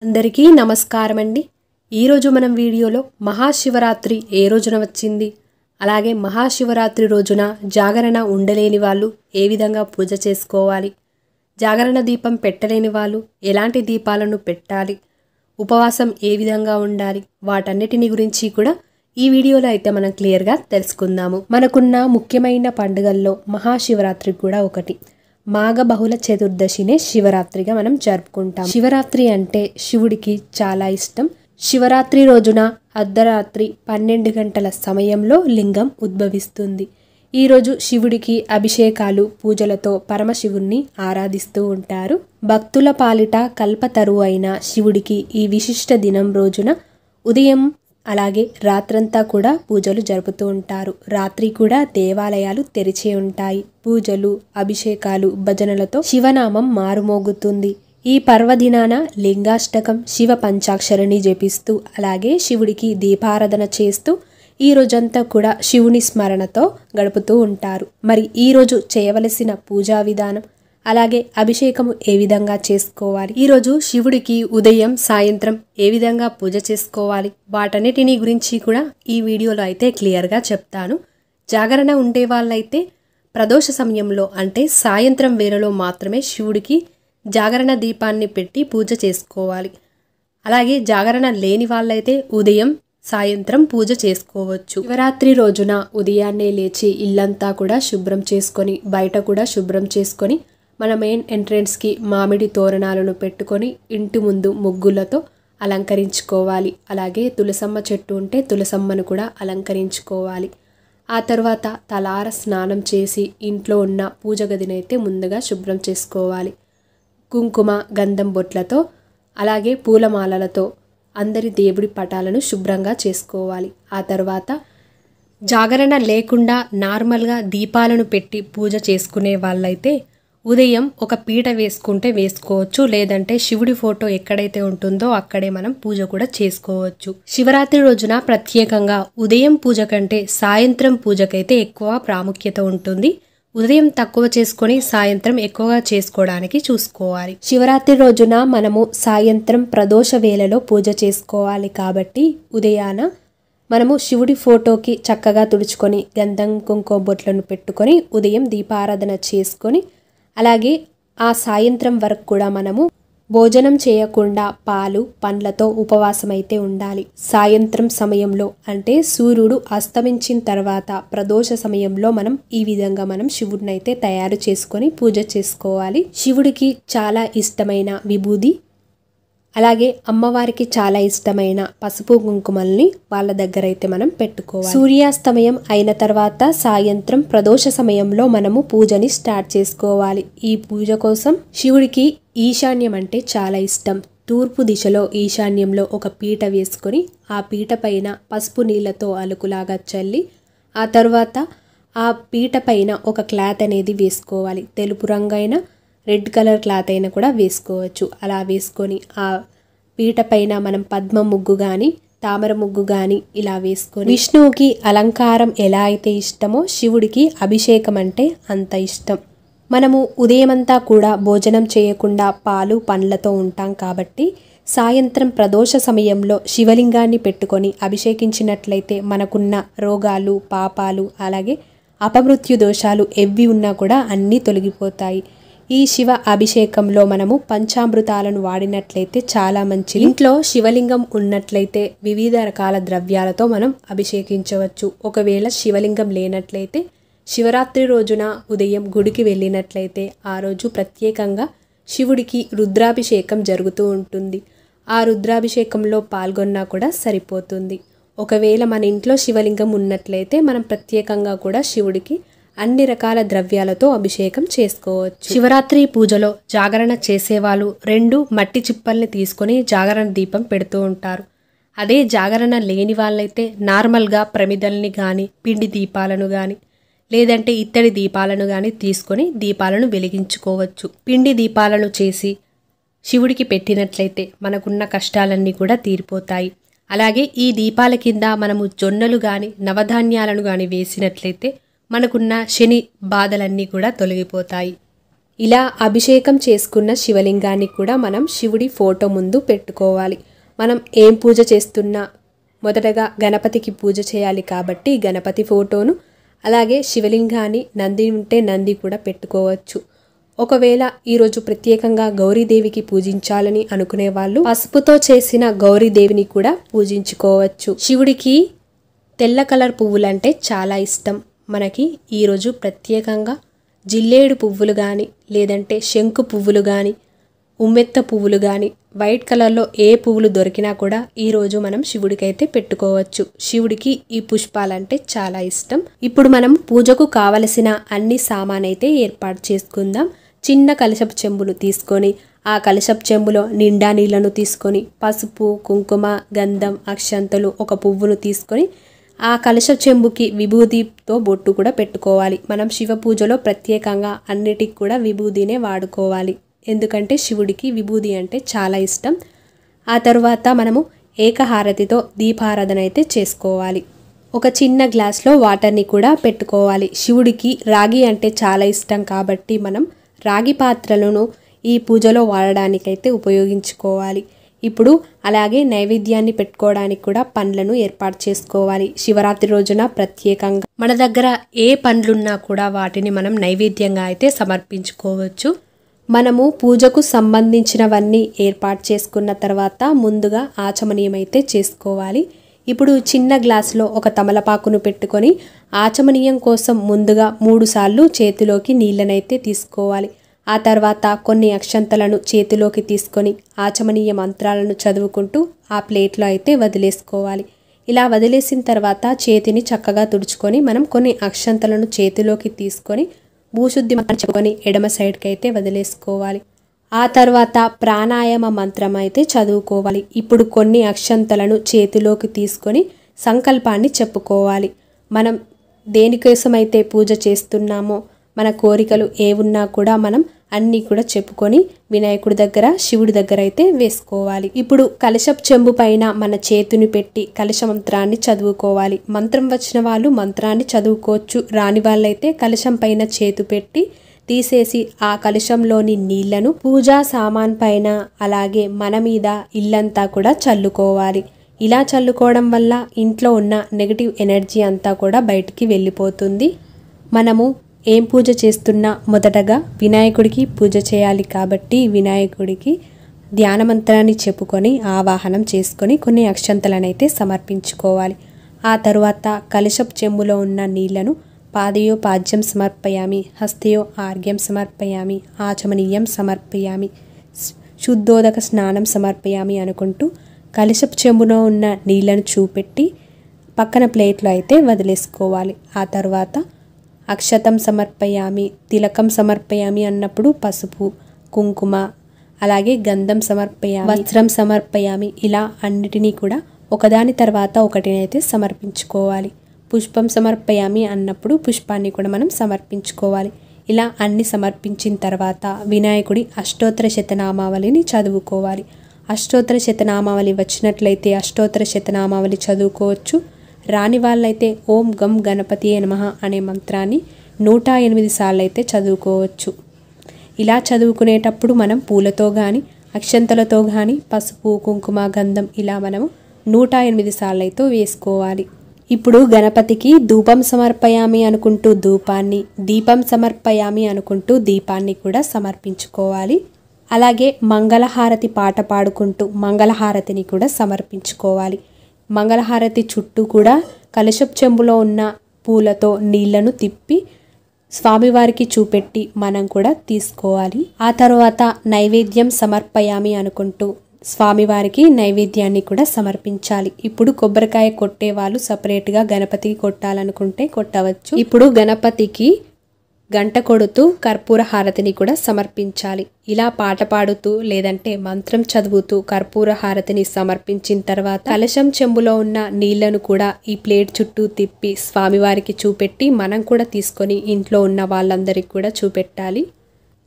అందరికీ నమస్కారం అండి. ఈరోజు మనం వీడియోలో మహాశివరాత్రి ఏ రోజున వచ్చింది, అలాగే మహాశివరాత్రి రోజున జాగరణ ఉండలేని వాళ్ళు ఏ విధంగా పూజ చేసుకోవాలి, జాగరణ దీపం పెట్టలేని వాళ్ళు ఎలాంటి దీపాలను పెట్టాలి, ఉపవాసం ఏ విధంగా ఉండాలి, వాటన్నిటిని గురించి కూడా ఈ వీడియోలో అయితే మనం క్లియర్గా తెలుసుకుందాము. మనకున్న ముఖ్యమైన పండుగల్లో మహాశివరాత్రి కూడా ఒకటి. మాఘ బహుళ చతుర్దశినే శివరాత్రిగా మనం జరుపుకుంటాం. శివరాత్రి అంటే శివుడికి చాలా ఇష్టం. శివరాత్రి రోజున అర్ధరాత్రి 12 గంటల సమయంలో లింగం ఉద్భవిస్తుంది. ఈరోజు శివుడికి అభిషేకాలు పూజలతో పరమశివుణ్ణి ఆరాధిస్తూ ఉంటారు. భక్తుల పాలిట కల్పతరువు అయిన శివుడికి ఈ విశిష్ట దినం రోజున ఉదయం అలాగే రాత్రంతా కూడా పూజలు జరుపుతూ ఉంటారు. రాత్రి కూడా దేవాలయాలు తెరిచే ఉంటాయి. పూజలు, అభిషేకాలు, భజనలతో శివనామం మారుమోగుతుంది. ఈ పర్వదినాన లింగాష్టకం, శివ పంచాక్షరిని జపిస్తూ అలాగే శివుడికి దీపారాధన చేస్తూ ఈ రోజంతా కూడా శివుని స్మరణతో గడుపుతూ ఉంటారు. మరి ఈ రోజు చేయవలసిన పూజా విధానం అలాగే అభిషేకము ఏ విధంగా చేసుకోవాలి, ఈరోజు శివుడికి ఉదయం సాయంత్రం ఏ విధంగా పూజ చేసుకోవాలి, వాటన్నిటిని గురించి కూడా ఈ వీడియోలో అయితే క్లియర్గా చెప్తాను. జాగరణ ఉండే వాళ్ళైతే ప్రదోష సమయంలో అంటే సాయంత్రం వేళలో మాత్రమే శివుడికి జాగరణ దీపాన్ని పెట్టి పూజ చేసుకోవాలి. అలాగే జాగరణ లేని వాళ్ళైతే ఉదయం సాయంత్రం పూజ చేసుకోవచ్చు. శివరాత్రి రోజున ఉదయాన్నే లేచి ఇల్లంతా కూడా శుభ్రం చేసుకొని బయట కూడా శుభ్రం చేసుకొని మన మెయిన్ ఎంట్రెన్స్కి మామిడి తోరణాలను పెట్టుకొని ఇంటి ముందు ముగ్గులతో అలంకరించుకోవాలి. అలాగే తులసమ్మ చెట్టు ఉంటే తులసమ్మను కూడా అలంకరించుకోవాలి. ఆ తర్వాత తలార స్నానం చేసి ఇంట్లో ఉన్న పూజ గదిని అయితే ముందుగా శుభ్రం చేసుకోవాలి. కుంకుమ గంధం బొట్లతో అలాగే పూలమాలలతో అందరి దేవుడి పటాలను శుభ్రంగా చేసుకోవాలి. ఆ తర్వాత జాగరణ లేకుండా నార్మల్గా దీపాలను పెట్టి పూజ చేసుకునే వాళ్ళైతే ఉదయం ఒక పీట వేసుకుంటే వేసుకోవచ్చు, లేదంటే శివుడి ఫోటో ఎక్కడైతే ఉంటుందో అక్కడే మనం పూజ కూడా చేసుకోవచ్చు. శివరాత్రి రోజున ప్రత్యేకంగా ఉదయం పూజ కంటే సాయంత్రం పూజకైతే ఎక్కువ ప్రాముఖ్యత ఉంటుంది. ఉదయం తక్కువ చేసుకొని సాయంత్రం ఎక్కువగా చేసుకోవడానికి చూసుకోవాలి. శివరాత్రి రోజున మనము సాయంత్రం ప్రదోష వేళలో పూజ చేసుకోవాలి కాబట్టి ఉదయాన మనము శివుడి ఫోటోకి చక్కగా తుడుచుకొని గంధం కుంకుమ బొట్లను పెట్టుకొని ఉదయం దీపారాధన చేసుకొని అలాగే ఆ సాయంత్రం వరకు కూడా మనము భోజనం చేయకుండా పాలు పండ్లతో ఉపవాసం అయితే ఉండాలి. సాయంత్రం సమయంలో అంటే సూర్యుడు అస్తమించిన తర్వాత ప్రదోష సమయంలో మనం ఈ విధంగా మనం శివుడిని అయితే తయారు చేసుకొని పూజ చేసుకోవాలి. శివుడికి చాలా ఇష్టమైన విభూది అలాగే అమ్మవారికి చాలా ఇష్టమైన పసుపు కుంకుమల్ని వాళ్ళ దగ్గర అయితే మనం పెట్టుకోవాలి. సూర్యాస్తమయం అయిన తర్వాత సాయంత్రం ప్రదోష సమయంలో మనము పూజని స్టార్ట్ చేసుకోవాలి. ఈ పూజ కోసం శివుడికి ఈశాన్యం అంటే చాలా ఇష్టం. తూర్పు దిశలో ఈశాన్యంలో ఒక పీట వేసుకొని ఆ పీట పైన పసుపు నీళ్లతో అలుకులాగా చల్లి ఆ తర్వాత ఆ పీట పైన ఒక క్లాత్ అనేది వేసుకోవాలి. తెలుపు రంగు అయినా రెడ్ కలర్ క్లాత్ అయినా కూడా వేసుకోవచ్చు. అలా వేసుకొని ఆ పీట పైన మనం పద్మ ముగ్గు కానీ తామర ముగ్గు కానీ ఇలా వేసుకొని విష్ణువుకి అలంకారం ఎలా అయితే ఇష్టమో శివుడికి అభిషేకం అంటే అంత ఇష్టం. మనము ఉదయమంతా కూడా భోజనం చేయకుండా పాలు పండ్లతో ఉంటాం కాబట్టి సాయంత్రం ప్రదోష సమయంలో శివలింగాన్ని పెట్టుకొని అభిషేకించినట్లయితే మనకున్న రోగాలు పాపాలు అలాగే అపమృత్యు దోషాలు ఎవ్వి ఉన్నా కూడా అన్నీ తొలగిపోతాయి. ఈ శివ అభిషేకంలో మనము పంచామృతాలను వాడినట్లయితే చాలా మంచిది. ఇంట్లో శివలింగం ఉన్నట్లయితే వివిధ రకాల ద్రవ్యాలతో మనం అభిషేకించవచ్చు. ఒకవేళ శివలింగం లేనట్లయితే శివరాత్రి రోజున ఉదయం గుడికి వెళ్ళినట్లయితే ఆ రోజు ప్రత్యేకంగా శివుడికి రుద్రాభిషేకం జరుగుతూ ఉంటుంది. ఆ రుద్రాభిషేకంలో పాల్గొన్నా కూడా సరిపోతుంది. ఒకవేళ మన ఇంట్లో శివలింగం ఉన్నట్లయితే మనం ప్రత్యేకంగా కూడా శివుడికి అన్ని రకాల ద్రవ్యాలతో అభిషేకం చేసుకోవచ్చు. శివరాత్రి పూజలో జాగరణ చేసేవాళ్ళు 2 మట్టి చిప్పల్ని తీసుకొని జాగరణ దీపం పెడుతూ ఉంటారు. అదే జాగరణ లేని వాళ్ళైతే నార్మల్గా ప్రమిదల్ని కానీ పిండి దీపాలను కానీ లేదంటే ఇత్తడి దీపాలను కానీ తీసుకొని దీపాలను వెలిగించుకోవచ్చు. పిండి దీపాలను చేసి శివుడికి పెట్టినట్లయితే మనకున్న కష్టాలన్నీ కూడా తీరిపోతాయి. అలాగే ఈ దీపాల కింద మనము జొన్నలు కానీ నవధాన్యాలను కానీ వేసినట్లయితే మనకున్న శని బాధలన్నీ కూడా తొలగిపోతాయి. ఇలా అభిషేకం చేసుకున్న శివలింగాన్ని కూడా మనం శివుడి ఫోటో ముందు పెట్టుకోవాలి. మనం ఏం పూజ చేస్తున్నా మొదటగా గణపతికి పూజ చేయాలి కాబట్టి గణపతి ఫోటోను, అలాగే శివలింగాన్ని, నంది ఉంటే నంది కూడా పెట్టుకోవచ్చు. ఒకవేళ ఈరోజు ప్రత్యేకంగా గౌరీదేవికి పూజించాలని అనుకునే వాళ్ళు పసుపుతో చేసిన గౌరీదేవిని కూడా పూజించుకోవచ్చు. శివుడికి తెల్ల కలర్ పువ్వులంటే చాలా ఇష్టం. మనకి ఈరోజు ప్రత్యేకంగా జిల్లేడు పువ్వులు కానీ, లేదంటే శంకు పువ్వులు కానీ, ఉమ్మెత్త పువ్వులు కానీ, వైట్ కలర్లో ఏ పువ్వులు దొరికినా కూడా ఈరోజు మనం శివుడికైతే పెట్టుకోవచ్చు. శివుడికి ఈ పుష్పాలంటే చాలా ఇష్టం. ఇప్పుడు మనం పూజకు కావలసిన అన్ని సామాన్ అయితే ఏర్పాటు చేసుకుందాం. చిన్న కలశపు చెంబును తీసుకొని ఆ కలశపు చెంబులో నిండా నీళ్లను తీసుకొని పసుపు, కుంకుమ, గంధం, అక్షంతలు, ఒక పువ్వును తీసుకొని ఆ కలశపు చెంబుకి విభూతితో బొట్టు కూడా పెట్టుకోవాలి. మనం శివ పూజలో ప్రత్యేకంగా అన్నిటికి కూడా విభూదినే వాడుకోవాలి. ఎందుకంటే శివుడికి విభూది అంటే చాలా ఇష్టం. ఆ తర్వాత మనము ఏకహారతితో దీపారాధన అయితే చేసుకోవాలి. ఒక చిన్న గ్లాస్లో వాటర్ని కూడా పెట్టుకోవాలి. శివుడికి రాగి అంటే చాలా ఇష్టం కాబట్టి మనం రాగి పాత్రలను ఈ పూజలో వాడడానికైతే ఉపయోగించుకోవాలి. ఇప్పుడు అలాగే నైవేద్యాన్ని పెట్టుకోవడానికి కూడా పండ్లను ఏర్పాటు చేసుకోవాలి. శివరాత్రి రోజున ప్రత్యేకంగా మన దగ్గర ఏ పండ్లున్నా కూడా వాటిని మనం నైవేద్యంగా అయితే సమర్పించుకోవచ్చు. మనము పూజకు సంబంధించినవన్నీ ఏర్పాటు చేసుకున్న తర్వాత ముందుగా ఆచమనీయం అయితే చేసుకోవాలి. ఇప్పుడు చిన్న గ్లాసులో ఒక తమలపాకును పెట్టుకొని ఆచమనీయం కోసం ముందుగా 3 సార్లు చేతిలోకి నీళ్ళనైతే తీసుకోవాలి. ఆ తర్వాత కొన్ని అక్షంతలను చేతిలోకి తీసుకొని ఆచమనీయ మంత్రాలను చదువుకుంటూ ఆ ప్లేట్లో అయితే వదిలేసుకోవాలి. ఇలా వదిలేసిన తర్వాత చేతిని చక్కగా తుడుచుకొని మనం కొన్ని అక్షంతలను చేతిలోకి తీసుకొని భూశుద్ధి మంత్రం చెప్పుకొని ఎడమ సైడ్కి అయితే వదిలేసుకోవాలి. ఆ తర్వాత ప్రాణాయామ మంత్రం అయితే చదువుకోవాలి. ఇప్పుడు కొన్ని అక్షంతలను చేతిలోకి తీసుకొని సంకల్పాన్ని చెప్పుకోవాలి. మనం దేనికోసమైతే పూజ చేస్తున్నామో, మన కోరికలు ఏవున్నా కూడా మనం అన్నీ కూడా చెప్పుకొని వినాయకుడి దగ్గర, శివుడి దగ్గర అయితే వేసుకోవాలి. ఇప్పుడు కలశపు చెంబు పైన మన చేతిని పెట్టి కలశ మంత్రాన్ని చదువుకోవాలి. మంత్రం వచ్చిన వాళ్ళు మంత్రాన్ని చదువుకోవచ్చు. రాని వాళ్ళైతే కలశం పైన చేతు పెట్టి తీసేసి ఆ కలశంలోని నీళ్లను పూజా సామాన్ పైన, అలాగే మన మీద, ఇల్లంతా కూడా చల్లుకోవాలి. ఇలా చల్లుకోవడం వల్ల ఇంట్లో ఉన్న నెగటివ్ ఎనర్జీ అంతా కూడా బయటికి వెళ్ళిపోతుంది. మనము ఏం పూజ చేస్తున్నా మొదటగా వినాయకుడికి పూజ చేయాలి కాబట్టి వినాయకుడికి ధ్యాన మంత్రాన్ని చెప్పుకొని ఆవాహనం చేసుకొని కొన్ని అక్షంతలనైతే సమర్పించుకోవాలి. ఆ తరువాత కలశపు చెంబులో ఉన్న నీళ్లను పాదయో పాద్యం సమర్పయామి, హస్తయో ఆర్ఘ్యం సమర్పయామి, ఆచమనీయం సమర్పయామి, శుద్ధోదక స్నానం సమర్పయామి అనుకుంటూ కలశపు చెంబులో ఉన్న నీళ్లను చూపెట్టి పక్కన ప్లేట్లో అయితే వదిలేసుకోవాలి. ఆ తర్వాత అక్షతం సమర్పయామి, తిలకం సమర్పయామి అన్నప్పుడు పసుపు, కుంకుమ, అలాగే గంధం సమర్పయామి, వస్త్రం సమర్పయామి, ఇలా అన్నిటినీ కూడా ఒకదాని తర్వాత ఒకటినైతే సమర్పించుకోవాలి. పుష్పం సమర్పయామి అన్నప్పుడు పుష్పాన్ని కూడా మనం సమర్పించుకోవాలి. ఇలా అన్ని సమర్పించిన తర్వాత వినాయకుడి అష్టోత్తర శతనామావళిని చదువుకోవాలి. అష్టోత్తర శతనామావళి వచ్చినట్లయితే అష్టోత్తర శతనామావళి చదువుకోవచ్చు. రాని వాళ్ళైతే ఓం గం గణపతియే నమః అనే మంత్రాన్ని 108 సార్లు అయితే చదువుకోవచ్చు. ఇలా చదువుకునేటప్పుడు మనం పూలతో కానీ, అక్షంతలతో కానీ, పసుపు, కుంకుమ, గంధం ఇలా మనము 108 సార్లు అయితే వేసుకోవాలి. ఇప్పుడు గణపతికి ధూపం సమర్పయామి అనుకుంటూ ధూపాన్ని, దీపం సమర్పయామి అనుకుంటూ దీపాన్ని కూడా సమర్పించుకోవాలి. అలాగే మంగళహారతి పాట పాడుకుంటూ మంగళహారతిని కూడా సమర్పించుకోవాలి. మంగళహారతి చుట్టూ కూడా కలశపు చెంబులో ఉన్న పూలతో నీళ్లను తిప్పి స్వామివారికి చూపెట్టి మనం కూడా తీసుకోవాలి. ఆ తర్వాత నైవేద్యం సమర్పయామి అనుకుంటూ స్వామివారికి నైవేద్యాన్ని కూడా సమర్పించాలి. ఇప్పుడు కొబ్బరికాయ కొట్టే వాళ్ళు సపరేట్గా గణపతికి కొట్టాలనుకుంటే కొట్టవచ్చు. ఇప్పుడు గణపతికి గంట కొడుతూ కర్పూర హారతిని కూడా సమర్పించాలి. ఇలా పాట పాడుతూ లేదంటే మంత్రం చదువుతూ కర్పూర హారతిని సమర్పించిన తర్వాత కలశం చెంబులో ఉన్న నీళ్లను కూడా ఈ ప్లేట్ చుట్టూ తిప్పి స్వామివారికి చూపెట్టి మనం కూడా తీసుకొని ఇంట్లో ఉన్న వాళ్ళందరికీ కూడా చూపెట్టాలి.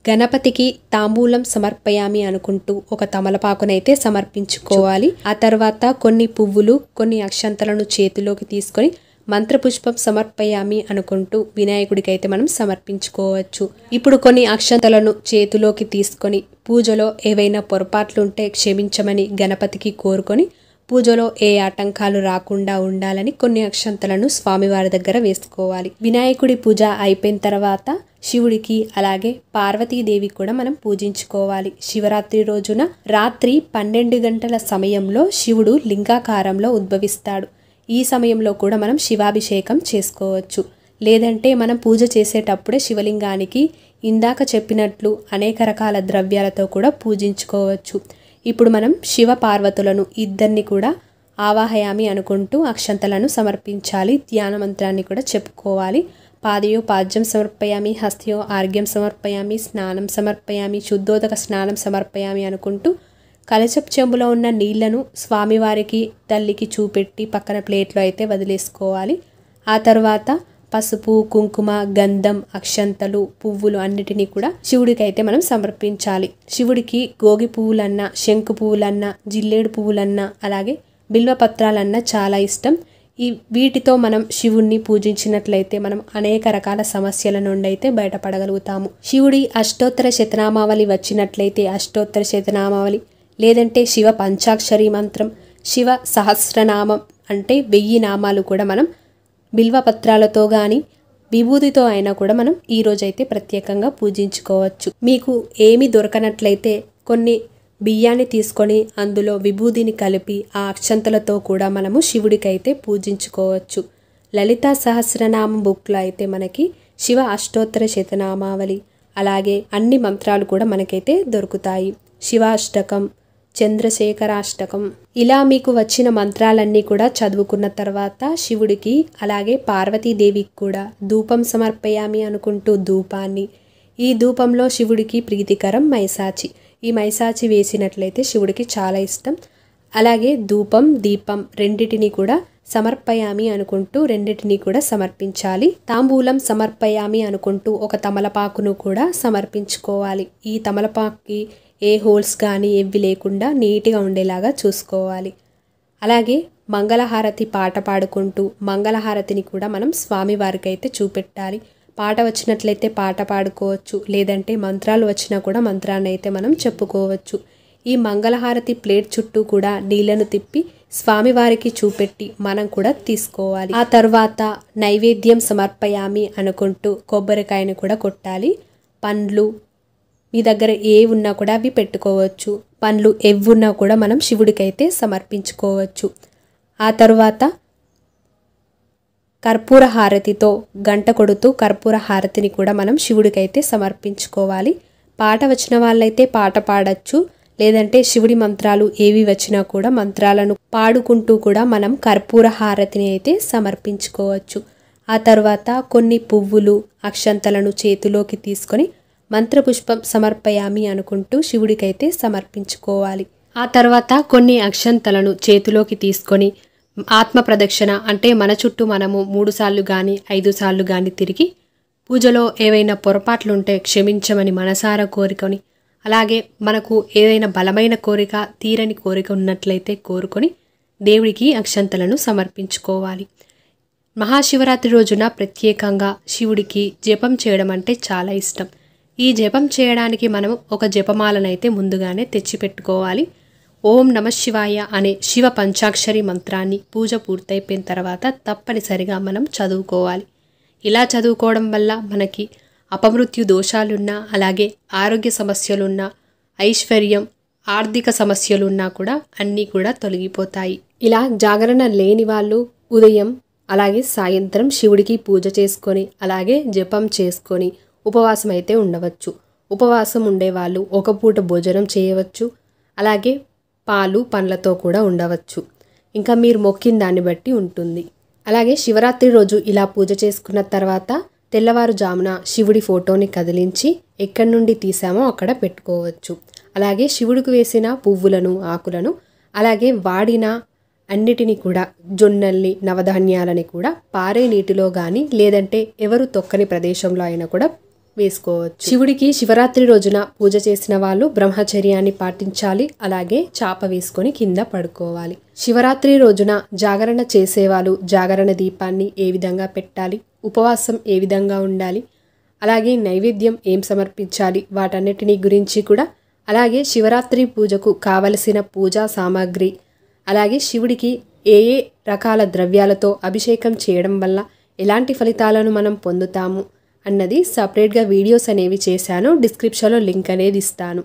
గణపతికి తాంబూలం సమర్పయామి అనుకుంటూ ఒక తమలపాకునైతే సమర్పించుకోవాలి. ఆ తర్వాత కొన్ని పువ్వులు, కొన్ని అక్షంతలను చేతిలోకి తీసుకొని మంత్రపుష్పం సమర్పయామి అనుకుంటూ వినాయకుడికి అయితే మనం సమర్పించుకోవచ్చు. ఇప్పుడు కొన్ని అక్షంతలను చేతిలోకి తీసుకొని పూజలో ఏవైనా పొరపాట్లుంటే క్షమించమని గణపతికి కోరుకొని పూజలో ఏ ఆటంకాలు రాకుండా ఉండాలని కొన్ని అక్షంతలను స్వామివారి దగ్గర వేసుకోవాలి. వినాయకుడి పూజ అయిపోయిన తర్వాత శివుడికి అలాగే పార్వతీదేవి కూడా మనం పూజించుకోవాలి. శివరాత్రి రోజున రాత్రి 12 గంటల సమయంలో శివుడు లింగాకారంలో ఉద్భవిస్తాడు. ఈ సమయంలో కూడా మనం శివాభిషేకం చేసుకోవచ్చు. లేదంటే మనం పూజ చేసేటప్పుడే శివలింగానికి ఇందాక చెప్పినట్లు అనేక రకాల ద్రవ్యాలతో కూడా పూజించుకోవచ్చు. ఇప్పుడు మనం శివ పార్వతులను ఇద్దరిని కూడా ఆవాహయామి అనుకుంటూ అక్షంతలను సమర్పించాలి. ధ్యాన మంత్రాన్ని కూడా చెప్పుకోవాలి. పాదయో పాద్యం సమర్పయామి, హస్తయో ఆర్ఘ్యం సమర్పయామి, స్నానం సమర్పయామి, శుద్ధోదక స్నానం సమర్పయామి అనుకుంటూ కలశపు చెంబులో ఉన్న నీళ్లను స్వామివారికి తల్లికి చూపెట్టి పక్కన ప్లేట్లో అయితే వదిలేసుకోవాలి. ఆ తర్వాత పసుపు, కుంకుమ, గంధం, అక్షంతలు, పువ్వులు అన్నిటినీ కూడా శివుడికి అయితే మనం సమర్పించాలి. శివుడికి గోగి పువ్వులన్నా, శంకు పువ్వులన్నా, జిల్లేడు పువ్వులన్నా, అలాగే బిల్వపత్రాలన్నా చాలా ఇష్టం. వీటితో మనం శివుణ్ణి పూజించినట్లయితే మనం అనేక రకాల సమస్యల నుండి అయితే బయటపడగలుగుతాము. శివుడి అష్టోత్తర శతనామావళి వచ్చినట్లయితే అష్టోత్తర శతనామావళి, లేదంటే శివ పంచాక్షరి మంత్రం, శివ సహస్రనామం అంటే 1000 నామాలు కూడా మనం బిల్వపత్రాలతో కానీ విభూతితో అయినా కూడా మనం ఈరోజైతే ప్రత్యేకంగా పూజించుకోవచ్చు. మీకు ఏమి దొరకనట్లయితే కొన్ని బియ్యాన్ని తీసుకొని అందులో విభూతిని కలిపి ఆ అక్షంతలతో కూడా మనము శివుడికైతే పూజించుకోవచ్చు. లలితా సహస్రనామం బుక్లో అయితే మనకి శివ అష్టోత్తర శతనామావళి అలాగే అన్ని మంత్రాలు కూడా మనకైతే దొరుకుతాయి. శివాష్టకం, చంద్రశేఖరాష్టకం, ఇలా మీకు వచ్చిన మంత్రాలన్నీ కూడా చదువుకున్న తర్వాత శివుడికి అలాగే పార్వతీదేవికి కూడా ధూపం సమర్పయామి అనుకుంటూ ధూపాన్ని, ఈ ధూపంలో శివుడికి ప్రీతికరం మైసాచి, ఈ మైసాచి వేసినట్లయితే శివుడికి చాలా ఇష్టం. అలాగే ధూపం, దీపం రెండిటిని కూడా సమర్పయామి అనుకుంటూ రెండిటిని కూడా సమర్పించాలి. తాంబూలం సమర్పయామి అనుకుంటూ ఒక తమలపాకును కూడా సమర్పించుకోవాలి. ఈ తమలపాకుకి ఏ హోల్స్ కానీ ఏవి లేకుండా నీట్గా ఉండేలాగా చూసుకోవాలి. అలాగే మంగళహారతి పాట పాడుకుంటూ మంగళహారతిని కూడా మనం స్వామివారికి అయితే చూపెట్టాలి. పాట వచ్చినట్లయితే పాట పాడుకోవచ్చు, లేదంటే మంత్రాలు వచ్చినా కూడా మంత్రాన్ని అయితే మనం చెప్పుకోవచ్చు. ఈ మంగళహారతి ప్లేట్ చుట్టూ కూడా నీళ్లను తిప్పి స్వామివారికి చూపెట్టి మనం కూడా తీసుకోవాలి. ఆ తర్వాత నైవేద్యం సమర్పయామి అనుకుంటూ కొబ్బరికాయను కూడా కొట్టాలి. పండ్లు మీ దగ్గర ఏ ఉన్నా కూడా అవి పెట్టుకోవచ్చు. పండ్లు ఎవ్వున్నా కూడా మనం శివుడికైతే సమర్పించుకోవచ్చు. ఆ తర్వాత కర్పూర హారతితో గంట కొడుతూ కర్పూర హారతిని కూడా మనం శివుడికైతే సమర్పించుకోవాలి. పాట వచ్చిన వాళ్ళైతే పాట పాడచ్చు, లేదంటే శివుడి మంత్రాలు ఏవి వచ్చినా కూడా మంత్రాలను పాడుకుంటూ కూడా మనం కర్పూర హారతిని అయితే సమర్పించుకోవచ్చు. ఆ తర్వాత కొన్ని పువ్వులు, అక్షంతలను చేతిలోకి తీసుకొని మంత్రపుష్పం సమర్పయామి అనుకుంటూ శివుడికైతే సమర్పించుకోవాలి. ఆ తర్వాత కొన్ని అక్షంతలను చేతిలోకి తీసుకొని ఆత్మ ప్రదక్షిణ అంటే మన చుట్టూ మనము 3 సార్లు కానీ 5 సార్లు కానీ తిరిగి పూజలో ఏవైనా పొరపాట్లుంటే క్షమించమని మనసారా కోరుకొని, అలాగే మనకు ఏదైనా బలమైన కోరిక, తీరని కోరిక ఉన్నట్లయితే కోరుకొని దేవుడికి అక్షంతలను సమర్పించుకోవాలి. మహాశివరాత్రి రోజున ప్రత్యేకంగా శివుడికి జపం చేయడం అంటే చాలా ఇష్టం. ఈ జపం చేయడానికి మనం ఒక జపమాలనైతే ముందుగానే తెచ్చిపెట్టుకోవాలి. ఓం నమ శివాయ అనే శివ పంచాక్షరి మంత్రాన్ని పూజ పూర్తయిపోయిన తర్వాత తప్పనిసరిగా మనం చదువుకోవాలి. ఇలా చదువుకోవడం వల్ల మనకి అపమృత్యు దోషాలున్నా, అలాగే ఆరోగ్య సమస్యలున్నా, ఐశ్వర్యం, ఆర్థిక సమస్యలున్నా కూడా అన్నీ కూడా తొలగిపోతాయి. ఇలా జాగరణ లేని వాళ్ళు ఉదయం అలాగే సాయంత్రం శివుడికి పూజ చేసుకొని అలాగే జపం చేసుకొని ఉపవాసం అయితే ఉండవచ్చు. ఉపవాసం ఉండేవాళ్ళు ఒక పూట భోజనం చేయవచ్చు, అలాగే పాలు పండ్లతో కూడా ఉండవచ్చు. ఇంకా మీరు మొక్కిన దాన్ని బట్టి ఉంటుంది. అలాగే శివరాత్రి రోజు ఇలా పూజ చేసుకున్న తర్వాత తెల్లవారుజామున శివుడి ఫోటోని కదిలించి ఎక్కడి నుండి తీసామో అక్కడ పెట్టుకోవచ్చు. అలాగే శివుడికి వేసిన పువ్వులను, ఆకులను, అలాగే వాడిన అన్నిటినీ కూడా జొన్నల్ని, నవధాన్యాలని కూడా పారే నీటిలో కానీ లేదంటే ఎవరు తొక్కని ప్రదేశంలో అయినా కూడా వేసుకోవచ్చు. శివుడికి శివరాత్రి రోజున పూజ చేసిన వాళ్ళు బ్రహ్మచర్యాన్ని పాటించాలి. అలాగే చాప వేసుకొని కింద పడుకోవాలి. శివరాత్రి రోజున జాగరణ చేసేవాళ్ళు జాగరణ దీపాన్ని ఏ విధంగా పెట్టాలి, ఉపవాసం ఏ విధంగా ఉండాలి, అలాగే నైవేద్యం ఏం సమర్పించాలి, వాటన్నిటిని గురించి కూడా, అలాగే శివరాత్రి పూజకు కావలసిన పూజా సామాగ్రి, అలాగే శివుడికి ఏ ఏ రకాల ద్రవ్యాలతో అభిషేకం చేయడం వల్ల ఎలాంటి ఫలితాలను మనం పొందుతాము అన్నది సపరేట్గా వీడియోస్ అనేవి చేశాను. డిస్క్రిప్షన్లో లింక్ అనేది ఇస్తాను.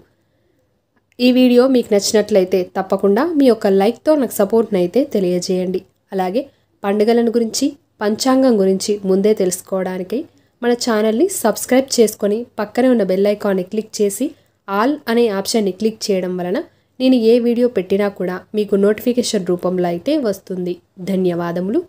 ఈ వీడియో మీకు నచ్చినట్లయితే తప్పకుండా మీ యొక్క లైక్తో నాకు సపోర్ట్ని అయితే తెలియజేయండి. అలాగే పండుగలను గురించి, పంచాంగం గురించి ముందే తెలుసుకోవడానికి మన ఛానల్ని సబ్స్క్రైబ్ చేసుకొని పక్కనే ఉన్న బెల్ ఐకాన్ని క్లిక్ చేసి ఆల్ అనే ఆప్షన్ని క్లిక్ చేయడం వలన నేను ఏ వీడియో పెట్టినా కూడా మీకు నోటిఫికేషన్ రూపంలో అయితే వస్తుంది. ధన్యవాదములు.